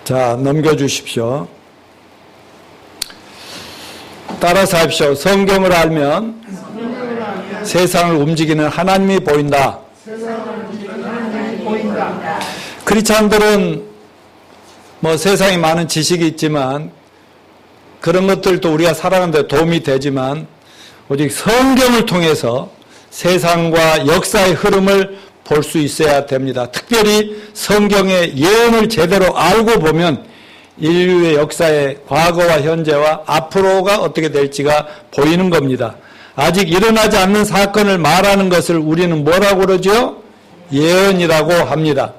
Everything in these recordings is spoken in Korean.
자, 넘겨주십시오. 따라서 합시오. 성경을 알면 세상을 움직이는 하나님이 보인다. 크리스찬들은 뭐 세상에 많은 지식이 있지만 그런 것들도 우리가 살아가는 데 도움이 되지만 오직 성경을 통해서 세상과 역사의 흐름을 볼 수 있어야 됩니다. 특별히 성경의 예언을 제대로 알고 보면 인류의 역사의 과거와 현재와 앞으로가 어떻게 될지가 보이는 겁니다. 아직 일어나지 않는 사건을 말하는 것을 우리는 뭐라고 그러죠? 예언이라고 합니다.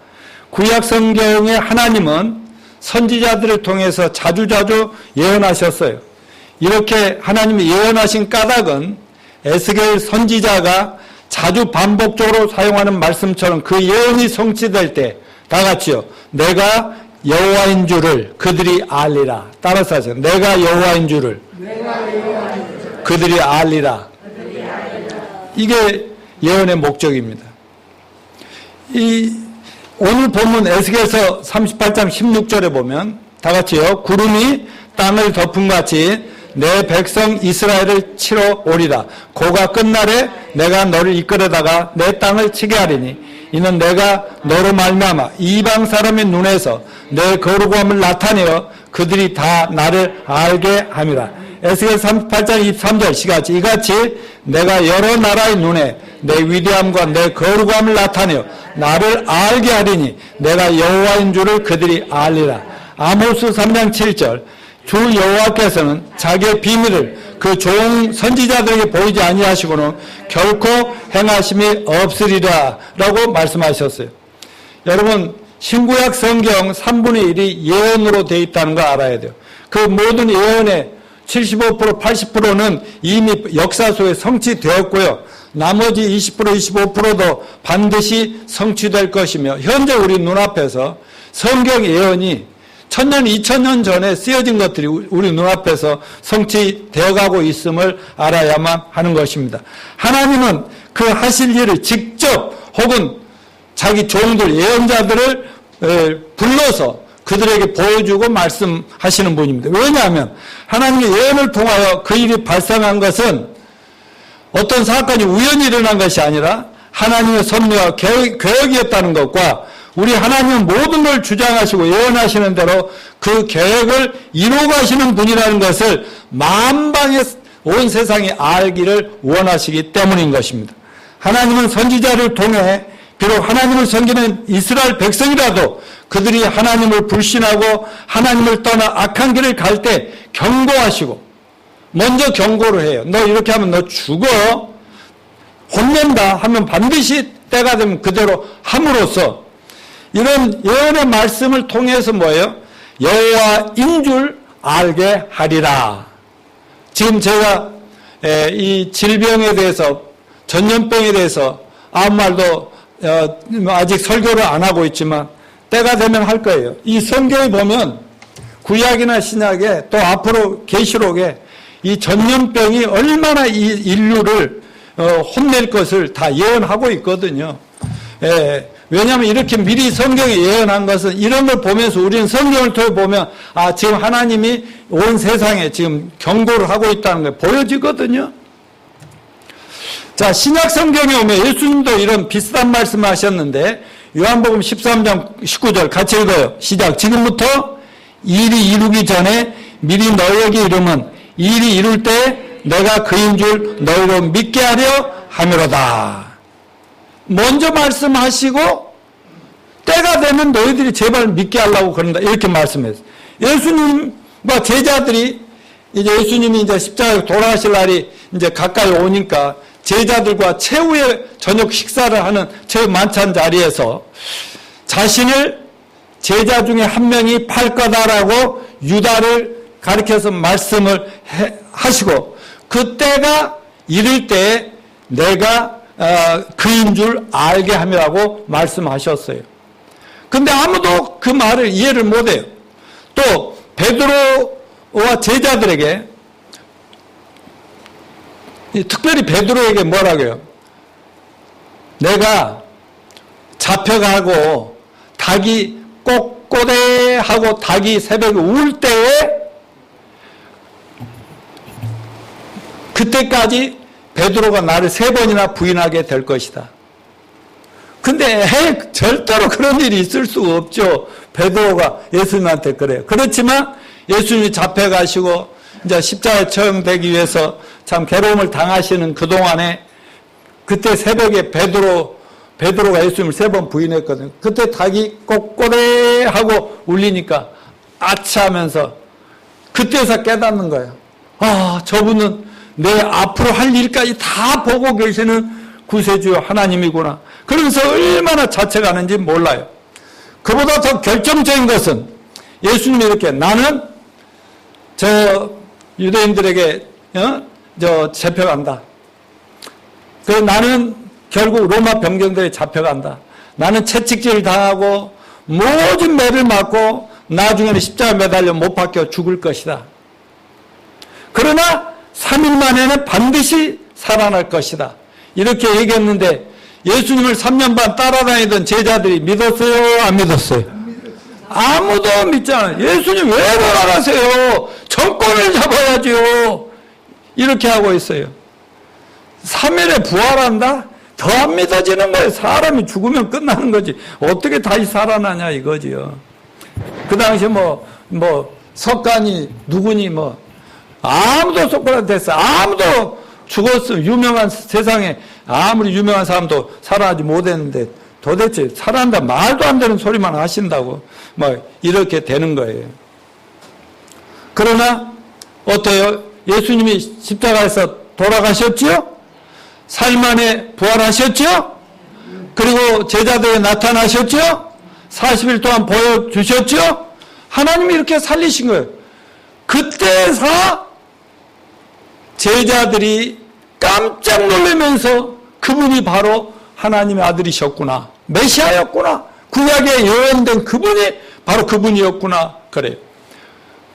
구약 성경의 하나님은 선지자들을 통해서 자주자주 예언하셨어요. 이렇게 하나님이 예언하신 까닭은 에스겔 선지자가 자주 반복적으로 사용하는 말씀처럼 그 예언이 성취될 때 다 같이요. 내가 여호와인 줄을 그들이 알리라. 따라서 하세요. 내가 여호와인 줄을 그들이 알리라. 이게 예언의 목적입니다. 오늘 본문 에스겔서 38장 16절에 보면 다 같이요. 구름이 땅을 덮은 같이 내 백성 이스라엘을 치러 오리라. 고가 끝날에 내가 너를 이끌어다가 내 땅을 치게 하리니 이는 내가 너로 말미암아 이방 사람의 눈에서 내 거룩함을 나타내어 그들이 다 나를 알게 함이라. 에스겔 38장 23절 시같이 이같이 내가 여러 나라의 눈에 내 위대함과 내 거룩함을 나타내어 나를 알게 하리니 내가 여호와인 줄을 그들이 알리라. 아모스 3장 7절 주 여호와께서는 자기의 비밀을 그 종 선지자들에게 보이지 아니하시고는 결코 행하심이 없으리라 라고 말씀하셨어요. 여러분 신구약 성경 3분의 1이 예언으로 되어 있다는 거 알아야 돼요. 그 모든 예언의 75% 80%는 이미 역사 속에 성취되었고요. 나머지 20% 25%도 반드시 성취될 것이며 현재 우리 눈앞에서 성경 예언이 1000년 2000년 전에 쓰여진 것들이 우리 눈앞에서 성취되어가고 있음을 알아야만 하는 것입니다. 하나님은 그 하실 일을 직접 혹은 자기 종들 예언자들을 불러서 그들에게 보여주고 말씀하시는 분입니다. 왜냐하면 하나님의 예언을 통하여 그 일이 발생한 것은 어떤 사건이 우연히 일어난 것이 아니라 하나님의 섭리와 계획이었다는 것과 우리 하나님은 모든 걸 주장하시고 예언하시는 대로 그 계획을 이루어가시는 분이라는 것을 만방의 온 세상이 알기를 원하시기 때문인 것입니다. 하나님은 선지자를 통해 비록 하나님을 섬기는 이스라엘 백성이라도 그들이 하나님을 불신하고 하나님을 떠나 악한 길을 갈 때 경고하시고 먼저 경고를 해요. 너 이렇게 하면 너 죽어. 혼낸다 하면 반드시 때가 되면 그대로 함으로써 이런 예언의 말씀을 통해서 뭐예요? 여호와인 줄 알게 하리라. 지금 제가 이 질병에 대해서 전염병에 대해서 아무 말도 아직 설교를 안 하고 있지만 때가 되면 할 거예요. 이 성경에 보면 구약이나 신약에 또 앞으로 계시록에 이 전염병이 얼마나 이 인류를 혼낼 것을 다 예언하고 있거든요. 왜냐하면 이렇게 미리 성경에 예언한 것은 이런 걸 보면서 우리는 성경을 통해 보면 아 지금 하나님이 온 세상에 지금 경고를 하고 있다는 게 보여지거든요. 자, 신약 성경에 오면 예수님도 이런 비슷한 말씀을 하셨는데 요한복음 13장 19절 같이 읽어요. 시작. 지금부터 일이 이루기 전에 미리 너희에게 이름은 일이 이룰 때 내가 그인 줄 너희로 믿게 하려 함이로다. 먼저 말씀하시고 때가 되면 너희들이 제발 믿게 하려고 그런다. 이렇게 말씀했어요. 예수님과 제자들이 이제 예수님이 이제 십자가에 돌아가실 날이 이제 가까이 오니까 제자들과 최후의 저녁 식사를 하는 최후 만찬 자리에서 자신을 제자 중에 한 명이 팔 거다라고 유다를 가리켜서 말씀을 하시고 그때가 이를 때 내가 그인 줄 알게 함이라고 말씀하셨어요. 근데 아무도 그 말을 이해를 못해요. 또 베드로와 제자들에게 특별히 베드로에게 뭐라고 해요? 내가 잡혀가고 닭이 꼭 꼬꼬대 하고 닭이 새벽에 울 때에 그때까지 베드로가 나를 3번이나 부인하게 될 것이다. 근데 절대로 그런 일이 있을 수 없죠. 베드로가 예수님한테 그래요. 그렇지만 예수님이 잡혀가시고 이제 십자가에 처형되기 위해서 참 괴로움을 당하시는 그동안에 그때 새벽에 베드로가 예수님을 3번 부인했거든요. 그때 닭이 꼬꼬대 하고 울리니까 아차 하면서 그때서 깨닫는 거예요. 아, 저분은 내 앞으로 할 일까지 다 보고 계시는 구세주 하나님이구나. 그러면서 얼마나 자책하는지 몰라요. 그보다 더 결정적인 것은 예수님이 이렇게 나는 저 유대인들에게 잡혀간다. 나는 결국 로마 병정들에 잡혀간다. 나는 채찍질 당하고 모든 매를 맞고 나중에는 십자가에 매달려 못 박혀 죽을 것이다. 그러나 3일 만에는 반드시 살아날 것이다. 이렇게 얘기했는데 예수님을 3년 반 따라다니던 제자들이 믿었어요? 안 믿었어요? 아무도 믿지 않아요. 예수님 왜 돌아가세요? 정권을 잡아야죠. 이렇게 하고 있어요. 3일에 부활한다? 더 안 믿어지는 거예요. 사람이 죽으면 끝나는 거지. 어떻게 다시 살아나냐 이거지요. 그 당시 석간이 누구니 아무도 소크라테스 됐어. 아무도 죽었어. 유명한 세상에 아무리 유명한 사람도 살아나지 못했는데 도대체 살아난다 말도 안 되는 소리만 하신다고 이렇게 되는 거예요. 그러나 어때요? 예수님이 십자가에서 돌아가셨지요? 4일 만에 부활하셨죠? 그리고 제자들에 나타나셨죠? 40일 동안 보여주셨죠? 하나님이 이렇게 살리신 거예요. 그때서 제자들이 깜짝 놀라면서 그분이 바로 하나님의 아들이셨구나. 메시아였구나. 구약에 예언된 그분이 바로 그분이었구나. 그래요.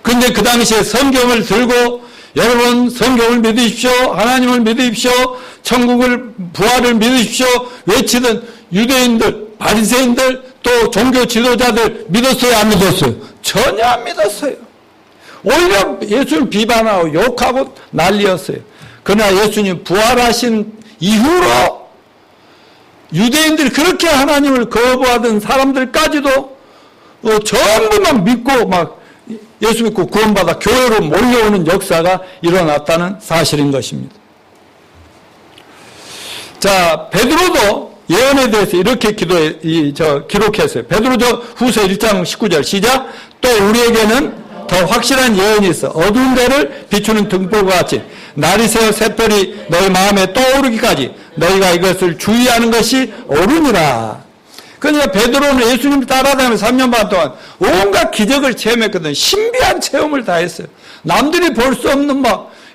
근데 그 당시에 성경을 들고 여러분 성경을 믿으십시오. 하나님을 믿으십시오. 천국을 부활을 믿으십시오. 외치던 유대인들, 바리새인들 또 종교 지도자들 믿었어요? 안 믿었어요? 전혀 안 믿었어요. 오히려 예수를 비판하고 욕하고 난리였어요. 그러나 예수님 부활하신 이후로 유대인들이 그렇게 하나님을 거부하던 사람들까지도 전부 막 믿고 예수 믿고 구원받아 교회로 몰려오는 역사가 일어났다는 사실인 것입니다. 자, 베드로도 예언에 대해서 이렇게 기록했어요. 베드로저 후서 1장 19절 시작. 또 우리에게는 더 확실한 예언이 있어. 어두운 데를 비추는 등불과 같이 날이 새어 새별이 너희 마음에 떠오르기까지 너희가 이것을 주의하는 것이 옳으니라. 그러니까 베드로는 예수님 따라다니면서 3년 반 동안 온갖 기적을 체험했거든요. 신비한 체험을 다 했어요. 남들이 볼 수 없는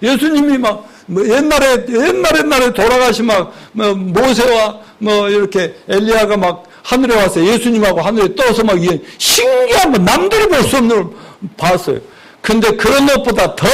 예수님이 옛날에 돌아가신 모세와 이렇게 엘리야가 하늘에 와서 예수님하고 하늘에 떠서 신기한 남들이 볼 수 없는 걸 봤어요. 근데 그런 것보다 더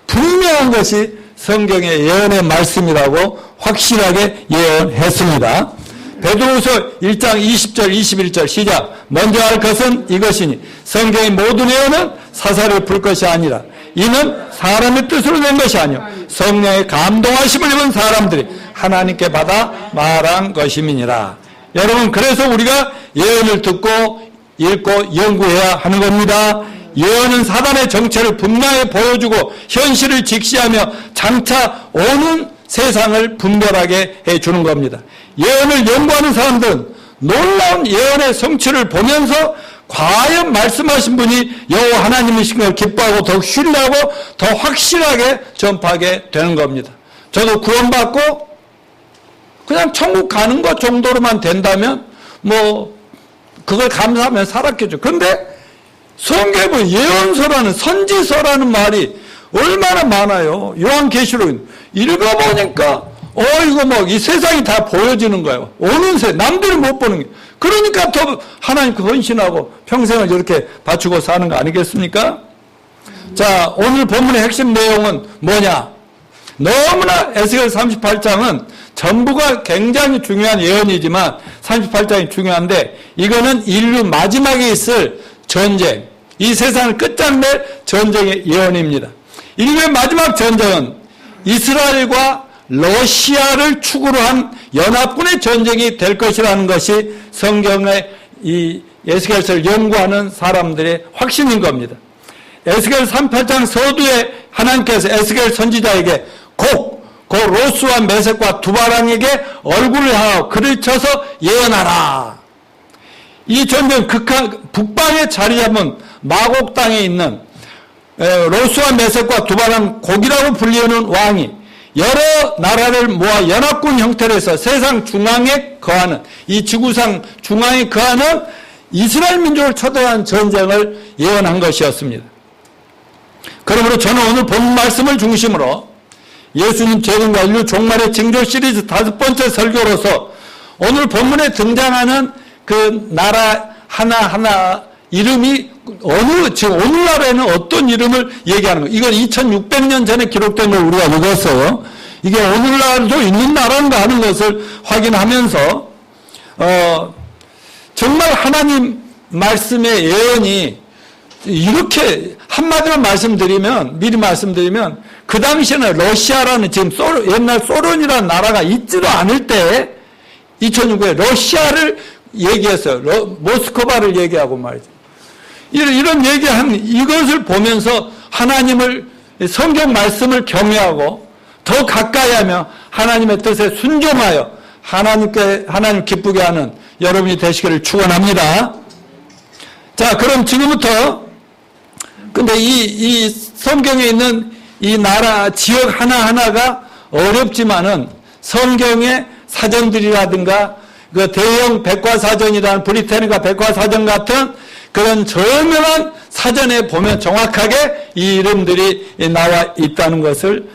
분명한 것이 성경의 예언의 말씀이라고 확실하게 예언했습니다. 베드로후서 1장 20절 21절 시작. 먼저 할 것은 이것이니 성경의 모든 예언은 사사를 불 것이 아니라 이는 사람의 뜻으로 낸 것이 아니요 성령의 감동하심을 입은 사람들이 하나님께 받아 말한 것임이니라. 여러분, 그래서 우리가 예언을 듣고 읽고 연구해야 하는 겁니다. 예언은 사단의 정체를 분명히 보여주고 현실을 직시하며 장차 오는 세상을 분별하게 해주는 겁니다. 예언을 연구하는 사람들은 놀라운 예언의 성취를 보면서 과연 말씀하신 분이 여호와 하나님이신 걸 기뻐하고 더욱 신뢰하고 더 확실하게 전파하게 되는 겁니다. 저도 구원받고 그냥 천국 가는 것 정도로만 된다면 그걸 감사하며 살았겠죠. 근데 성경에 보면 예언서라는 선지서라는 말이 얼마나 많아요. 요한계시록 읽어보니까 이거 이 세상이 다 보여지는 거예요. 오는 남들이 못 보는 게. 그러니까 더 하나님께 헌신하고 평생을 이렇게 바치고 사는 거 아니겠습니까? 자, 오늘 본문의 핵심 내용은 뭐냐? 너무나 에스겔 38장은 전부가 굉장히 중요한 예언이지만 38장이 중요한데 이거는 인류 마지막에 있을 전쟁, 이 세상을 끝장낼 전쟁의 예언입니다. 인류의 마지막 전쟁은 이스라엘과 러시아를 축으로 한 연합군의 전쟁이 될 것이라는 것이 성경의 이 에스겔서를 연구하는 사람들의 확신인 겁니다. 에스겔 38장 서두에 하나님께서 에스겔 선지자에게 곧 로스와 메섹과 두바랑에게 얼굴을 향하고 그를 쳐서 예언하라. 이 전쟁 북방에 자리 잡은 마곡 땅에 있는 로스와 메섹과 두바랑 곡이라고 불리는 왕이 여러 나라를 모아 연합군 형태로 해서 세상 중앙에 거하는, 이 지구상 중앙에 거하는 이스라엘 민족을 초대한 전쟁을 예언한 것이었습니다. 그러므로 저는 오늘 본 말씀을 중심으로 예수님 재림과 인류 종말의 징조 시리즈 5번째 설교로서 오늘 본문에 등장하는 그 나라 하나하나 이름이 지금 오늘날에는 어떤 이름을 얘기하는 거예요. 이건 2600년 전에 기록된 걸 우리가 읽었어요. 이게 오늘날도 있는 나라인가 하는 것을 확인하면서 정말 하나님 말씀의 예언이 이렇게 한마디로 미리 말씀드리면 그 당시에는 러시아라는 지금 옛날 소련이라는 나라가 있지도 않을 때 2006년에 러시아를 얘기했어요. 모스크바를 얘기하고 말이죠. 이런 얘기한 이것을 보면서 하나님을 성경 말씀을 경외하고 더 가까이 하며 하나님의 뜻에 순종하여 하나님 기쁘게 하는 여러분이 되시기를 축원합니다. 자, 그럼 지금부터 근데 이 성경에 있는 이 나라 지역 하나하나가 어렵지만은 성경의 사전들이라든가 그 대형 백과사전이라는 브리테니카 백과사전 같은 그런 저명한 사전에 보면 정확하게 이 이름들이 나와 있다는 것을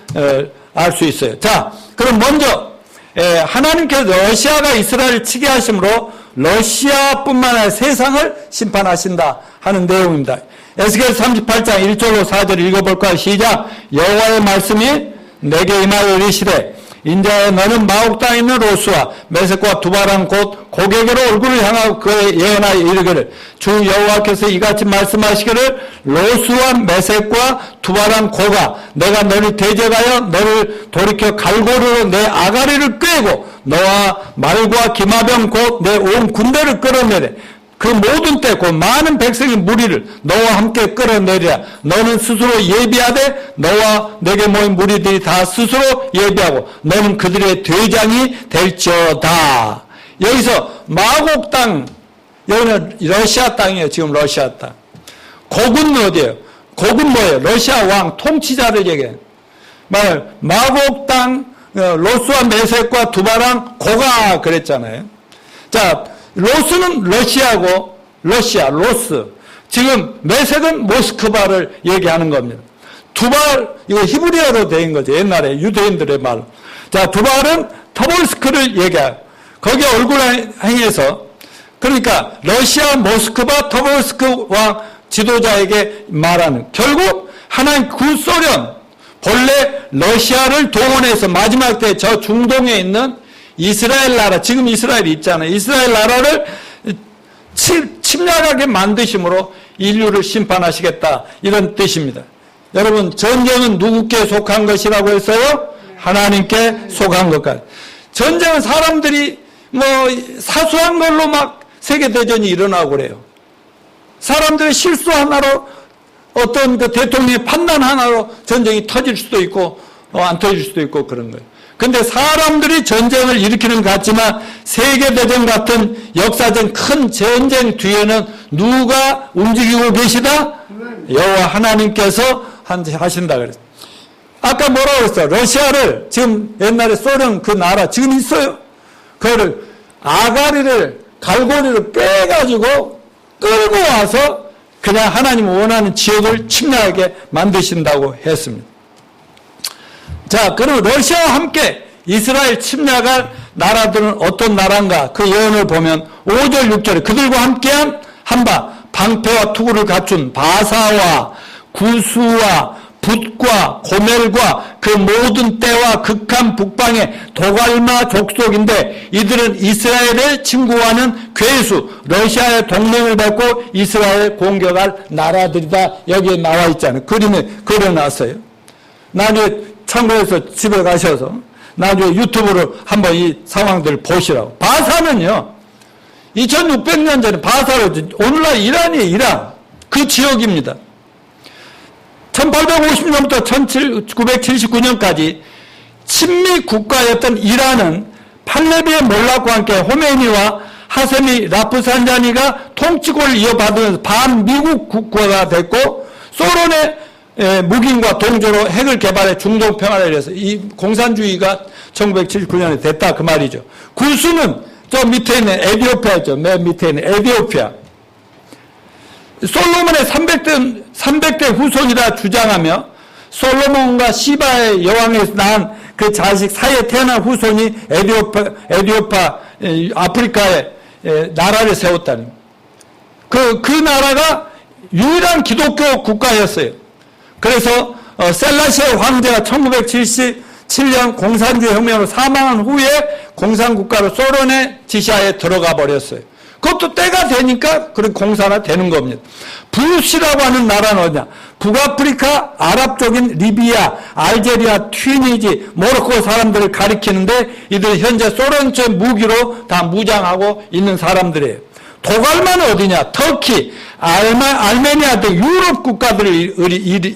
알 수 있어요. 자, 그럼 먼저 하나님께서 러시아가 이스라엘을 치게 하심으로 러시아뿐만 아니라 세상을 심판하신다 하는 내용입니다. 에스겔 38장 1절로 4절 읽어볼까요? 시작. 여호와의 말씀이 내게 임하여 이르시되 인자야 너는 마옥 땅에 있는 로스와 메섹과 두바랑 곧 고객으로 얼굴을 향하고 그의 예언하여 이르기를 주 여호와께서 이같이 말씀하시기를 로스와 메섹과 두바랑 고가 내가 너를 대적하여 너를 돌이켜 갈고리로 내 아가리를 꿰고 너와 말과 기마병 곧 내 온 군대를 끌어내래 그 모든 때 곧 많은 백성의 무리를 너와 함께 끌어내리라. 너는 스스로 예비하되 너와 내게 모인 무리들이 다 스스로 예비하고 너는 그들의 대장이 될지어다. 여기서 마곡 땅, 여기는 러시아 땅이에요. 지금 러시아 땅. 곡은 어디예요? 곡은 뭐예요? 러시아 왕 통치자를 얘기해요. 마곡 땅, 로스와 메섹과 두바랑 고가 그랬잖아요. 자, 로스는 러시아고 로스. 지금 메섹은 모스크바를 얘기하는 겁니다. 두발, 이거 히브리어로 된 거죠. 옛날에 유대인들의 말로. 자, 두발은 터볼스크를 얘기해요. 거기에 얼굴을 행해서 그러니까 러시아 모스크바 터볼스크 왕 지도자에게 말하는 결국 하나님 구소련 본래 러시아를 동원해서 마지막 때 저 중동에 있는 이스라엘 나라, 지금 이스라엘이 있잖아요. 이스라엘 나라를 침략하게 만드심으로 인류를 심판하시겠다. 이런 뜻입니다. 여러분, 전쟁은 누구께 속한 것이라고 했어요? 하나님께 속한 것까지. 전쟁은 사람들이 사소한 걸로 막 세계대전이 일어나고 그래요. 사람들의 실수 하나로 어떤 그 대통령의 판단 하나로 전쟁이 터질 수도 있고, 안 터질 수도 있고 그런 거예요. 근데 사람들이 전쟁을 일으키는 것 같지만 세계대전 같은 역사적 큰 전쟁 뒤에는 누가 움직이고 계시다? 여호와 하나님께서 하신다 그랬어요. 아까 뭐라고 그랬어요? 러시아를 지금 옛날에 소련 그 나라 지금 있어요. 그거를 아가리를 갈고리를 빼가지고 끌고 와서 그냥 하나님 원하는 지역을 침략하게 만드신다고 했습니다. 자, 그럼 러시아와 함께 이스라엘 침략할 나라들은 어떤 나라인가? 그 예언을 보면 5절 6절에 그들과 함께한 한바 방패와 투구를 갖춘 바사와 구수와 붓과 고멜과 그 모든 때와 극한 북방의 도갈마 족속인데 이들은 이스라엘을 침공하는 괴수 러시아의 동맹을 맺고 이스라엘을 공격할 나라들이다. 여기에 나와 있잖아요. 그림에 그려놨어요. 나중에 참고해서 집에 가셔서 나중에 유튜브로 한번 이 상황들을 보시라고. 바사는요 2600년 전에 바사로 오늘날 이란이에요. 이란 그 지역입니다. 1850년부터 1979년까지 친미 국가였던 이란은 팔레비의 몰락과 함께 호메니와 하세미 라프산자니가 통치권을 이어받으면서 반미국 국가가 됐고 소련의 묵인과 동조로 핵을 개발해 중동 평화를 위해서 이 공산주의가 1979년에 됐다 그 말이죠. 구수는 저 밑에 있는 에티오피아죠. 맨 밑에 있는 에티오피아. 솔로몬의 300대 후손이라 주장하며 솔로몬과 시바의 여왕에서 낳은 그 자식 사이에 태어난 후손이 에티오파 아프리카에 나라를 세웠다는 그 나라가 유일한 기독교 국가였어요. 그래서 셀라시아 황제가 1977년 공산주의 혁명으로 사망한 후에 공산국가로 소련의 지시하에 들어가 버렸어요. 그것도 때가 되니까 그런 공산화 되는 겁니다. 부시라고 하는 나라는 어디냐? 북아프리카, 아랍 쪽인 리비아, 알제리아, 튀니지, 모로코 사람들을 가리키는데 이들 현재 소련제 무기로 다 무장하고 있는 사람들이에요. 도갈마는 어디냐? 터키, 알메니아 등 유럽 국가들을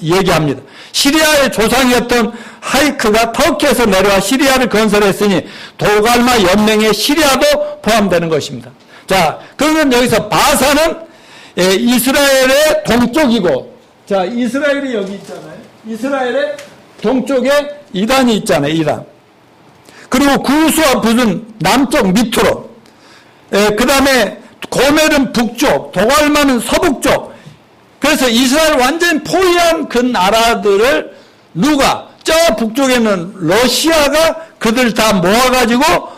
얘기합니다. 시리아의 조상이었던 하이크가 터키에서 내려와 시리아를 건설했으니 도갈마 연맹에 시리아도 포함되는 것입니다. 자, 그러면 여기서 바사는 이스라엘의 동쪽이고, 자, 이스라엘이 여기 있잖아요. 이스라엘의 동쪽에 이란이 있잖아요, 이란. 그리고 구수와 붓은 남쪽 밑으로, 그 다음에 고멜은 북쪽, 도갈마는 서북쪽. 그래서 이스라엘 완전히 포위한 그 나라들을 누가, 저 북쪽에는 러시아가 그들 다 모아가지고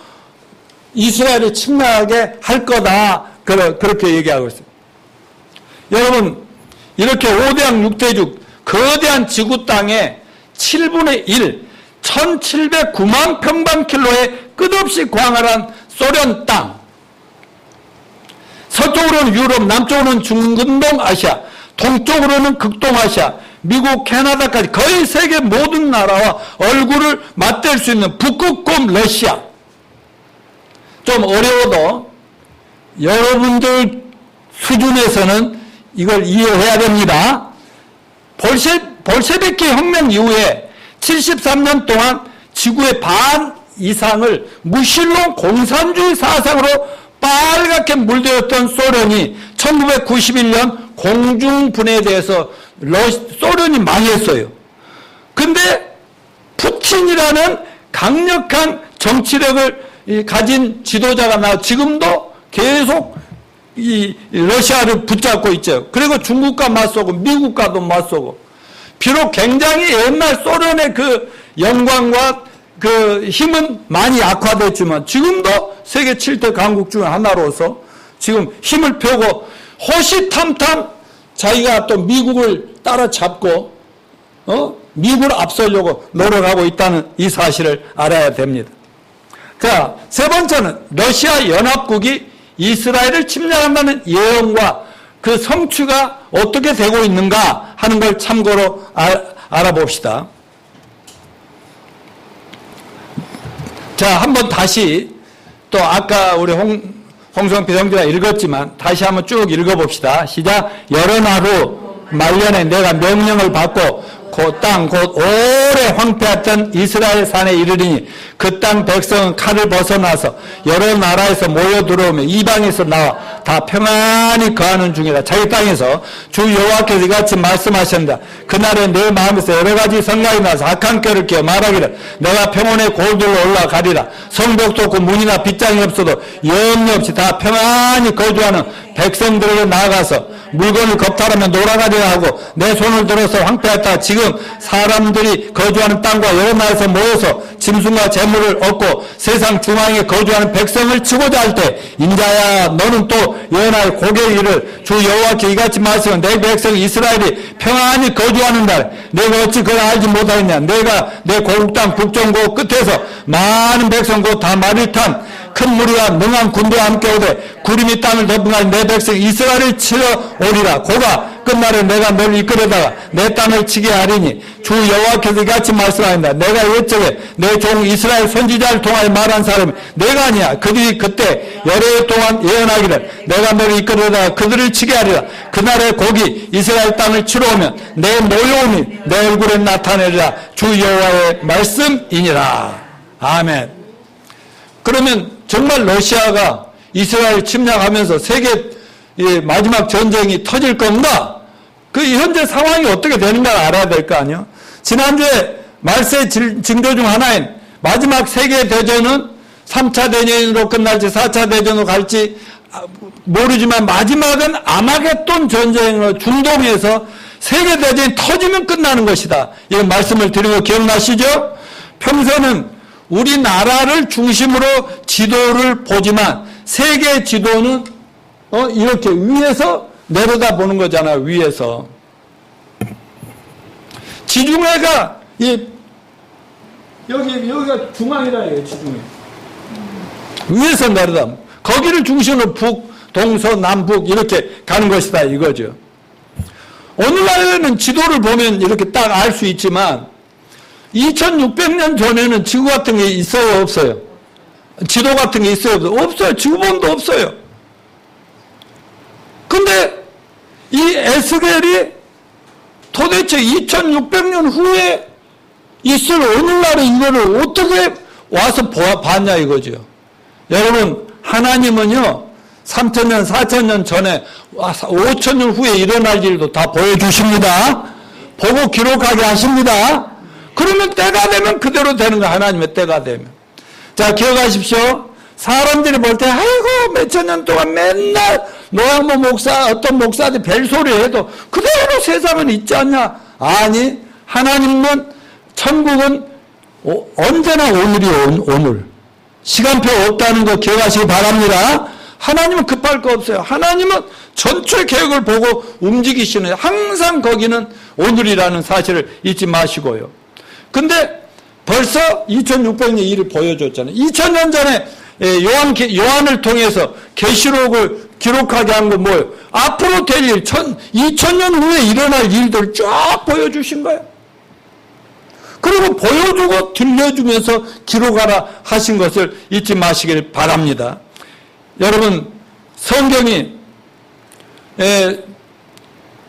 이스라엘을 침략하게 할 거다. 그렇게 얘기하고 있어요. 여러분, 이렇게 5대양 6대죽, 거대한 지구 땅의 7분의 1, 1709만 평방킬로의 끝없이 광활한 소련 땅. 서쪽으로는 유럽, 남쪽으로는 중근동 아시아, 동쪽으로는 극동아시아, 미국, 캐나다까지 거의 세계 모든 나라와 얼굴을 맞댈 수 있는 북극곰 러시아. 좀 어려워도 여러분들 수준에서는 이걸 이해해야 됩니다. 볼셰비키 혁명 이후에 73년 동안 지구의 반 이상을 무신론 공산주의 사상으로 빨갛게 물들였던 소련이 1991년 공중분해에 대해서 소련이 망했어요. 근데 푸틴이라는 강력한 정치력을 가진 지도자가 나와 지금도 계속 이 러시아를 붙잡고 있죠. 그리고 중국과 맞서고 미국과도 맞서고 비록 굉장히 옛날 소련의 그 영광과 그 힘은 많이 약화됐지만 지금도 세계 7대 강국 중 하나로서 지금 힘을 펴고 호시탐탐 자기가 또 미국을 따라잡고 미국을 앞서려고 노력하고 있다는 이 사실을 알아야 됩니다. 자, 세 번째는 러시아 연합국이 이스라엘을 침략한다는 예언과 그 성취가 어떻게 되고 있는가 하는 걸 참고로 알아봅시다. 자, 한번 다시 또 아까 우리 홍성필 형제가 읽었지만 다시 한번 쭉 읽어봅시다. 시작. 여러 날 후 말년에 내가 명령을 받고 그 땅 곧 오래 황폐했던 이스라엘 산에 이르리니 그 땅 백성은 칼을 벗어나서 여러 나라에서 모여 들어오며 이방에서 나와 다 평안히 거하는 중이다. 자기 땅에서 주 여호와께서 이같이 말씀하신다. 그날에 내 마음에서 여러 가지 생각이 나서 악한 꾀를 끼워 말하기를 내가 평온의 골들로 올라가리라. 성벽도 없고 문이나 빗장이 없어도 염려 없이 다 평안히 거주하는 백성들에게 나아가서 물건을 겁탈하며 놀아가려 하고 내 손을 들어서 황폐했다. 지금 사람들이 거주하는 땅과 여러 나라에서 모여서 짐승과 재물을 얻고 세상 중앙에 거주하는 백성을 치고자 할 때 인자야 너는 또 예언하여 고개를 이를 주 여호와께 이같이 말씀은 내 백성 이스라엘이 평안히 거주하는 날 내가 어찌 그걸 알지 못하겠냐. 내가 내 고국 땅 북정고 끝에서 많은 백성 곧 다 말을 탄 큰 무리와 능한 군대와 함께 오되 구름이 땅을 덮은가 내 백성 이스라엘을 치러 오리라. 고가 끝날에 내가 너를 이끌어다가 내 땅을 치게 하리니 주 여호와께서 이같이 말씀하신다. 내가 옛적에 내 종 이스라엘 선지자를 통하여 말한 사람이 내가 아니야. 그들이 그때 여러 해 동안 예언하기를 내가 너를 이끌어다가 그들을 치게 하리라. 그날에 곡이 이스라엘 땅을 치러 오면 내 모욕이 내 얼굴에 나타내리라. 주 여호와의 말씀이니라. 아멘. 그러면 정말 러시아가 이스라엘 침략하면서 세계 마지막 전쟁이 터질 건가? 그 현재 상황이 어떻게 되는가 알아야 될 거 아니에요? 지난주에 말세 징조 중 하나인 마지막 세계 대전은 3차 대전으로 끝날지 4차 대전으로 갈지 모르지만 마지막은 아마겟돈 전쟁으로 중동에서 세계 대전이 터지면 끝나는 것이다. 이런 말씀을 드리고 기억나시죠? 평소에는 우리나라를 중심으로 지도를 보지만 세계 지도는 이렇게 위에서 내려다 보는 거잖아요. 위에서. 지중해가 여기가 중앙이라 해요. 지중해. 위에서 내려다 거기를 중심으로 북, 동서, 남북 이렇게 가는 것이다 이거죠. 오늘날에는 지도를 보면 이렇게 딱 알 수 있지만 2600년 전에는 지구 같은 게 있어요, 없어요? 지도 같은 게 있어요, 없어요? 없어요. 지구본도 없어요. 근데 이 에스겔이 도대체 2600년 후에 있을 오늘날의 이거를 어떻게 와서 봤냐 이거죠. 여러분, 하나님은요, 3000년, 4000년 전에 5000년 후에 일어날 일도 다 보여주십니다. 보고 기록하게 하십니다. 그러면 때가 되면 그대로 되는 거야. 하나님의 때가 되면. 자, 기억하십시오. 사람들이 볼 때 아이고 몇천 년 동안 맨날 노양모 목사 어떤 목사들이 벨소리 해도 그대로 세상은 있지 않냐. 아니, 하나님은 천국은 언제나 오늘이 오늘. 시간표 없다는 거 기억하시기 바랍니다. 하나님은 급할 거 없어요. 하나님은 전체 계획을 보고 움직이시는 항상 거기는 오늘이라는 사실을 잊지 마시고요. 근데 벌써 2600년 일을 보여줬잖아요. 2000년 전에 요한을 통해서 계시록을 기록하게 한 건 뭐예요? 앞으로 될 일, 2000년 후에 일어날 일들을 쫙 보여주신 거예요. 그리고 보여주고 들려주면서 기록하라 하신 것을 잊지 마시길 바랍니다. 여러분, 성경이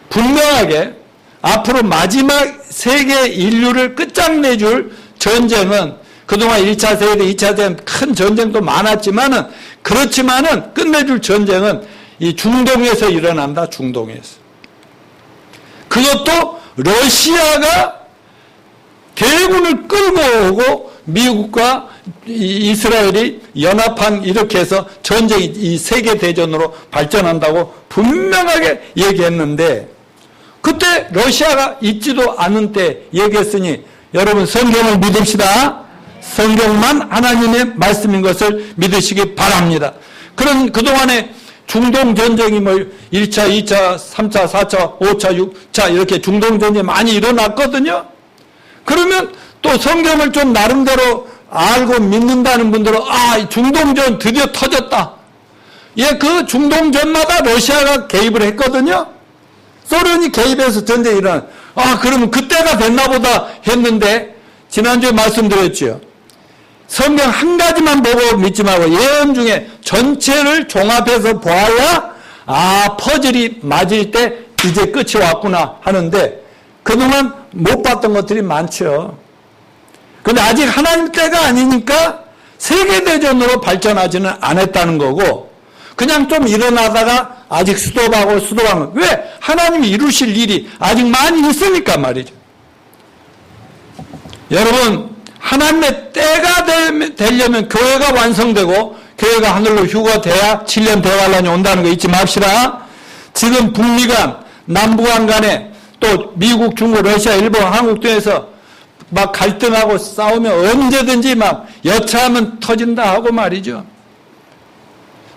분명하게 앞으로 마지막 세계 인류를 끝장내줄 전쟁은 그동안 1차 세계, 2차 세계 큰 전쟁도 많았지만은 그렇지만은 끝내줄 전쟁은 이 중동에서 일어난다. 중동에서. 그것도 러시아가 대군을 끌고 오고 미국과 이스라엘이 연합한 이렇게 해서 전쟁이 이 세계 대전으로 발전한다고 분명하게 얘기했는데 그때 러시아가 있지도 않은 때 얘기했으니 여러분 성경을 믿읍시다. 성경만 하나님의 말씀인 것을 믿으시기 바랍니다. 그동안에 중동 전쟁이 1차, 2차, 3차, 4차, 5차, 6차 이렇게 중동 전쟁이 많이 일어났거든요. 그러면 또 성경을 좀 나름대로 알고 믿는다는 분들은 중동전 드디어 터졌다. 그 중동전마다 러시아가 개입을 했거든요. 소련이 개입해서 전쟁이 일어나. 그러면 그때가 됐나 보다 했는데 지난주에 말씀드렸죠. 성경 한 가지만 보고 믿지 말고 예언 중에 전체를 종합해서 보아야 퍼즐이 맞을 때 이제 끝이 왔구나 하는데 그동안 못 봤던 것들이 많죠. 근데 아직 하나님 때가 아니니까 세계대전으로 발전하지는 않았다는 거고 그냥 좀 일어나다가 아직 스톱하고 왜? 하나님이 이루실 일이 아직 많이 있으니까 말이죠. 여러분, 하나님의 때가 되려면 교회가 완성되고 교회가 하늘로 휴거돼야 7년 대환란이 온다는 거 잊지 맙시다. 지금 북미 간, 남북한 간에 또 미국, 중국, 러시아, 일본, 한국 등에서 막 갈등하고 싸우면 언제든지 막 여차하면 터진다 하고 말이죠.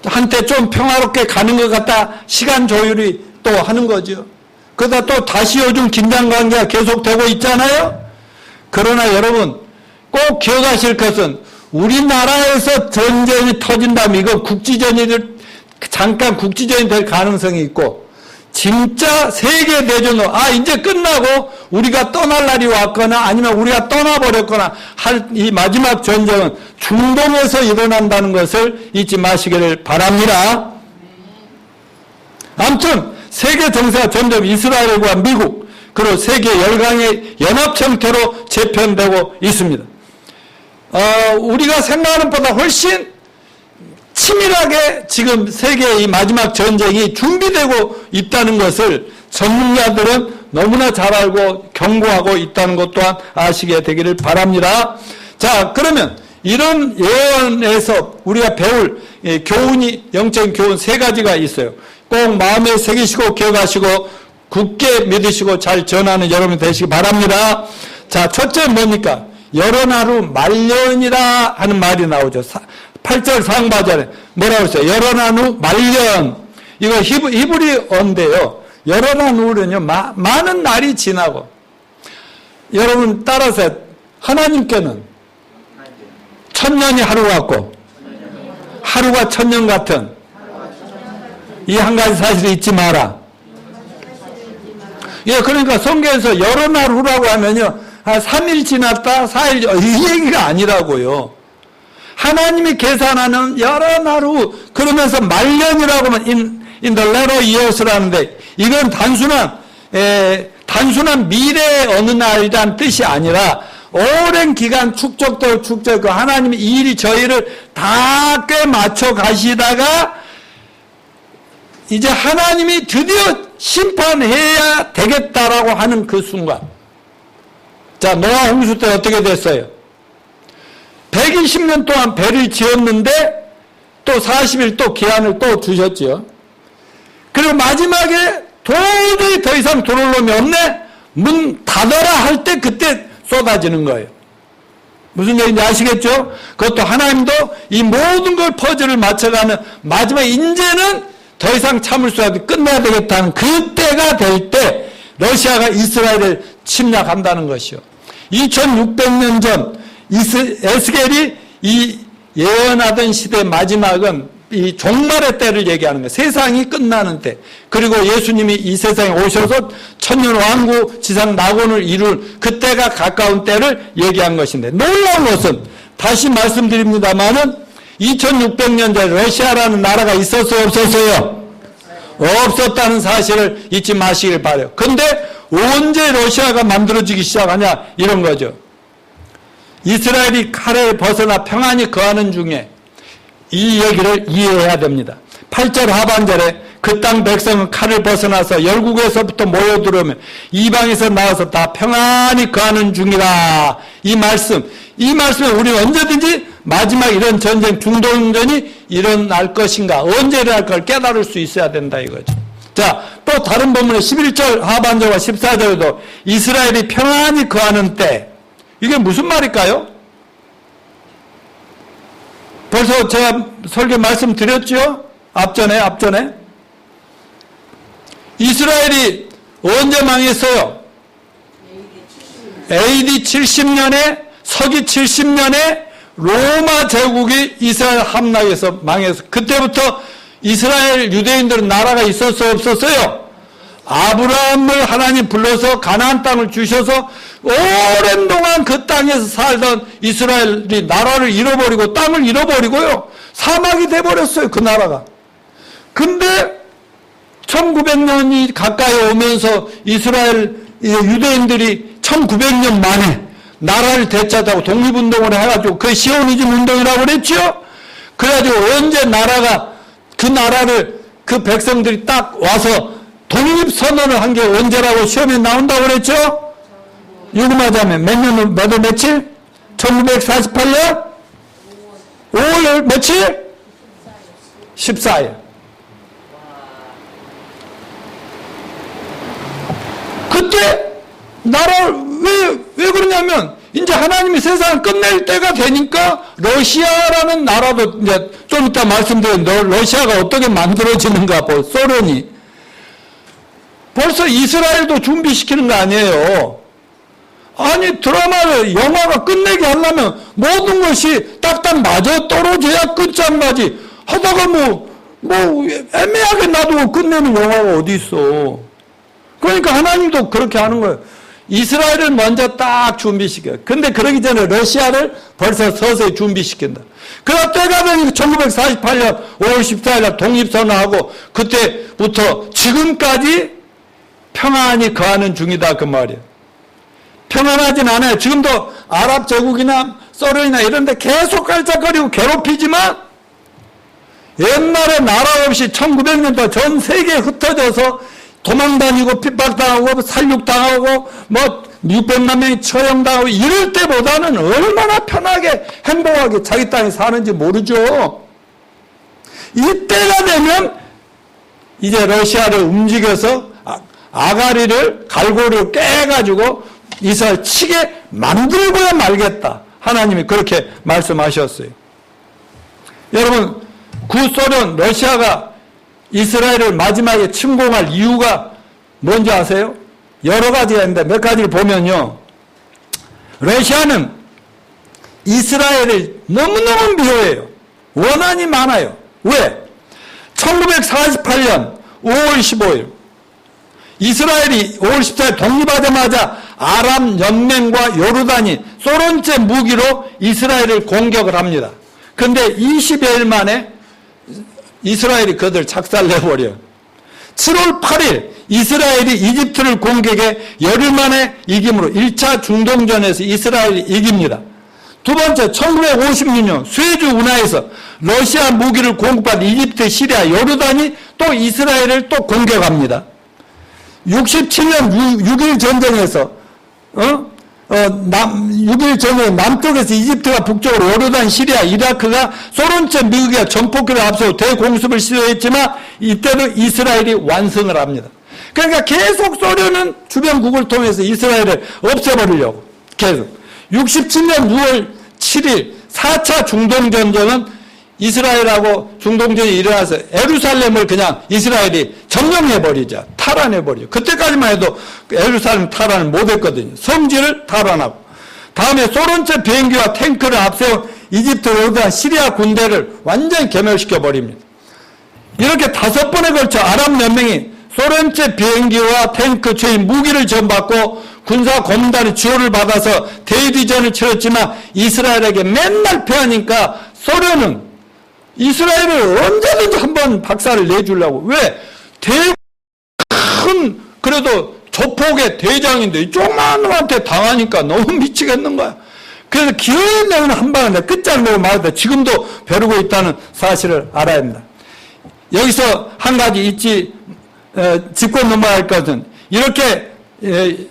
한때 좀 평화롭게 가는 것 같다 시간 조율이 또 하는 거죠. 그러다 또 다시 요즘 긴장관계가 계속되고 있잖아요. 그러나 여러분 꼭 기억하실 것은 우리나라에서 전쟁이 터진다면 이건 국지전이 잠깐 국지전이 될 가능성이 있고 진짜 세계대전으로 이제 끝나고 우리가 떠날 날이 왔거나 아니면 우리가 떠나버렸거나 할 이 마지막 전쟁은 중동에서 일어난다는 것을 잊지 마시기를 바랍니다. 아무튼 세계 정세가 점점 이스라엘과 미국 그리고 세계 열강의 연합 형태로 재편되고 있습니다. 우리가 생각하는 것보다 훨씬 치밀하게 지금 세계의 이 마지막 전쟁이 준비되고 있다는 것을 전문가들은 너무나 잘 알고 경고하고 있다는 것 또한 아시게 되기를 바랍니다. 자, 그러면 이런 예언에서 우리가 배울 교훈이, 영적인 교훈 세 가지가 있어요. 꼭 마음에 새기시고 기억하시고 굳게 믿으시고 잘 전하는 여러분 되시기 바랍니다. 자, 첫째 뭡니까? 여러 나루 말년이라 하는 말이 나오죠. 8절 상반절에 뭐라고 했어요? 여러 나루 말년. 이거 히브리어인데요. 여러 나루는요, 많은 날이 지나고. 여러분 따라서 하나님께는 천년이 하루 같고 하루가 천년 같은 이 한 가지 사실을 잊지 마라. 예, 그러니까 성경에서 여러 날 후라고 하면요, 한 3일 지났다, 4일, 이 얘기가 아니라고요. 하나님이 계산하는 여러 날 후, 그러면서 말년이라고 하면 in the latter years라는데, 이건 단순한 미래의 어느 날이란 뜻이 아니라, 오랜 기간 축적되고 축적되고, 하나님이 이 일이 저희를 다 꽤 맞춰 가시다가, 이제 하나님이 드디어 심판해야 되겠다라고 하는 그 순간. 자, 노아 홍수 때 어떻게 됐어요? 120년 동안 배를 지었는데 또 40일 또 기한을 또 주셨지요. 그리고 마지막에 도저히 더 이상 들어올 놈이 없네? 문 닫아라 할 때 그때 쏟아지는 거예요. 무슨 얘기인지 아시겠죠? 그것도 하나님도 이 모든 걸 퍼즐을 맞춰가는 마지막 이제는 더 이상 참을 수 없이 끝내야 되겠다는 그때가 될 때 러시아가 이스라엘을 침략한다는 것이요. 2600년 전 에스겔이 이 예언하던 시대의 마지막은 이 종말의 때를 얘기하는 거예요. 세상이 끝나는 때. 그리고 예수님이 이 세상에 오셔서 천년 왕국 지상 낙원을 이룰 그때가 가까운 때를 얘기한 것인데 놀라운 것은 다시 말씀드립니다마는 2600년 전 러시아라는 나라가 있었어요, 없었어요? 없었다는 사실을 잊지 마시길 바라요. 근데 언제 러시아가 만들어지기 시작하냐? 이런 거죠. 이스라엘이 칼에 벗어나 평안히 거하는 중에 이 얘기를 이해해야 됩니다. 8절 하반절에 그 땅 백성은 칼을 벗어나서 열국에서부터 모여들어오면 이방에서 나와서 다 평안히 거하는 중이라. 이 말씀에 우리는 언제든지 마지막 이런 전쟁, 중동전이 일어날 것인가, 언제 일어날 걸 깨달을 수 있어야 된다 이거죠. 자, 또 다른 본문의 11절 하반절과 14절에도 이스라엘이 평안히 거하는 때, 이게 무슨 말일까요? 벌써 제가 설교 말씀드렸죠? 앞전에. 이스라엘이 언제 망했어요? AD 70년에, 서기 70년에 로마 제국이 이스라엘 함락해서 망해서 그때부터 이스라엘 유대인들은 나라가 있었어요, 없었어요? 아브라함을 하나님 불러서 가나안 땅을 주셔서 오랜 동안 그 땅에서 살던 이스라엘이 나라를 잃어버리고 땅을 잃어버리고요. 사막이 돼버렸어요, 그 나라가. 근데 1900년이 가까이 오면서 이스라엘 유대인들이 1900년 만에 나라를 되찾아고 독립운동을 해가지고 그 시오니즘 운동이라고 그랬죠? 그래가지고 언제 그 나라를 그 백성들이 딱 와서 독립선언을 한 게 언제라고 시험에 나온다고 그랬죠? 유구마자면 며칠? 1948년? 5월 며칠? 14일. 그때 나라를 왜 그러냐면 이제 하나님이 세상을 끝낼 때가 되니까 러시아라는 나라도 이제 좀 이따 말씀드린 러시아가 어떻게 만들어지는가 소련이 벌써 이스라엘도 준비시키는 거 아니에요. 아니 드라마를 영화가 끝내게 하려면 모든 것이 딱딱 맞아 떨어져야 끝장나지 하다가 뭐 애매하게 놔두고 끝내는 영화가 어디 있어. 그러니까 하나님도 그렇게 하는 거예요. 이스라엘을 먼저 딱 준비시켜요. 근데 그러기 전에 러시아를 벌써 서서히 준비시킨다. 그러다 때가 되니까 1948년 5월 14일 독립선언하고 그때부터 지금까지 평안히 거하는 중이다 그 말이에요. 평안하진 않아요. 지금도 아랍 제국이나 소련이나 이런 데 계속 깔짝거리고 괴롭히지만 옛날에 나라 없이 1900년도 전 세계에 흩어져서 도망다니고 핍박당하고 살육당하고 뭐 600만 명이 처형당하고 이럴 때보다는 얼마나 편하게 행복하게 자기 땅에 사는지 모르죠. 이때가 되면 이제 러시아를 움직여서 아가리를 갈고리를 깨가지고 이스라엘 치게 만들고야 말겠다. 하나님이 그렇게 말씀하셨어요. 여러분 구소련 러시아가 이스라엘을 마지막에 침공할 이유가 뭔지 아세요? 여러 가지가 있는데 몇 가지를 보면요. 러시아는 이스라엘을 너무너무 미워해요. 원한이 많아요. 왜? 1948년 5월 15일 이스라엘이 5월 14일 독립하자마자 아랍 연맹과 요르단이 소련제 무기로 이스라엘을 공격을 합니다. 근데 20여일 만에 이스라엘이 그들 작살내버려요. 7월 8일 이스라엘이 이집트를 공격해 열흘 만에 이김으로 1차 중동전에서 이스라엘이 이깁니다. 두 번째 1956년 수에즈 운하에서 러시아 무기를 공급한 이집트, 시리아, 요르단이 또 이스라엘을 또 공격합니다. 67년 6.1 전쟁에서 6.1 전쟁 남쪽에서 이집트가 북쪽으로 요르단, 시리아, 이라크가 소련제 미국의 전폭기를 앞세워 대공습을 시도했지만 이때도 이스라엘이 완승을 합니다. 그러니까 계속 소련은 주변국을 통해서 이스라엘을 없애버리려고 계속. 67년 6월 7일 4차 중동전쟁은 이스라엘하고 중동전이 일어나서 예루살렘을 그냥 이스라엘이 점령해버리자. 탈환해버리죠. 그때까지만 해도 예루살렘 탈환을 못했거든요. 성지를 탈환하고. 다음에 소련제 비행기와 탱크를 앞세운 이집트, 요르단, 시리아 군대를 완전히 괴멸시켜버립니다. 이렇게 5번에 걸쳐 아랍연맹이 소련제 비행기와 탱크, 최인 무기를 지원받고 군사 고문단의 지원을 받아서 대리전을 치렀지만 이스라엘에게 맨날 패하니까 소련은 이스라엘을 언제든지 한번 박살을 내주려고. 왜? 큰 그래도 조폭의 대장인데 조그마한 놈한테 당하니까 너무 미치겠는 거야. 그래서 기어이 내는 한 방에 끝장내고 말다. 지금도 벼르고 있다는 사실을 알아야 합니다. 여기서 한 가지 짚고 넘어갈 것은 이렇게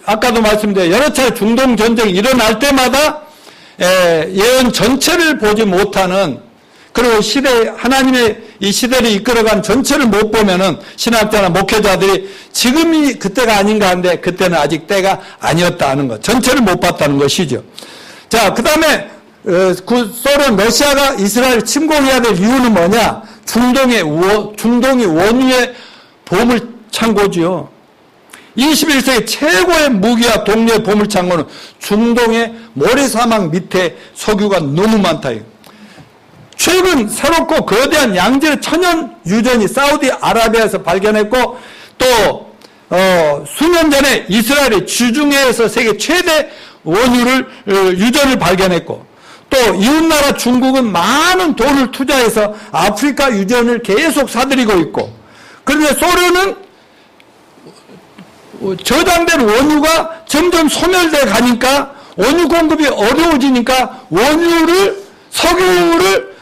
아까도 말씀드린 여러 차례 중동 전쟁이 일어날 때마다 예언 전체를 보지 못하는 그리고 하나님의 이 시대를 이끌어간 전체를 못 보면은 신학자나 목회자들이 지금이 그때가 아닌가 하는데 그때는 아직 때가 아니었다 하는 것. 전체를 못 봤다는 것이죠. 자, 그 다음에, 소련, 러시아가 이스라엘을 침공해야 될 이유는 뭐냐? 중동이 원유의 보물창고지요. 21세기 최고의 무기와 동료의 보물창고는 중동의 모래사막 밑에 석유가 너무 많다. 최근 새롭고 거대한 양질의 천연 유전이 사우디아라비아에서 발견했고 또 수년 전에 이스라엘이 지중해에서 세계 최대 유전을 발견했고 또 이웃나라 중국은 많은 돈을 투자해서 아프리카 유전을 계속 사들이고 있고 그런데 소련은 저장된 원유가 점점 소멸돼 가니까 원유 공급이 어려워지니까 석유를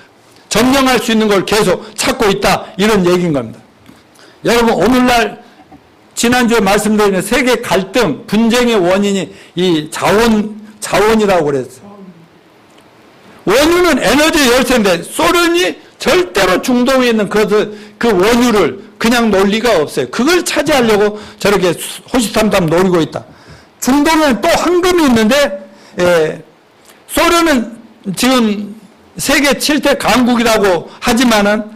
점령할 수 있는 걸 계속 찾고 있다. 이런 얘기인 겁니다. 여러분, 오늘날 지난주에 말씀드린 세계 갈등, 분쟁의 원인이 이 자원이라고 그랬어요. 원유는 에너지 열쇠인데 소련이 절대로 중동에 있는 그 원유를 그냥 놓을 리가 없어요. 그걸 차지하려고 저렇게 호시탐탐 노리고 있다. 중동에는 또 황금이 있는데, 소련은 지금 세계 7대 강국이라고 하지만은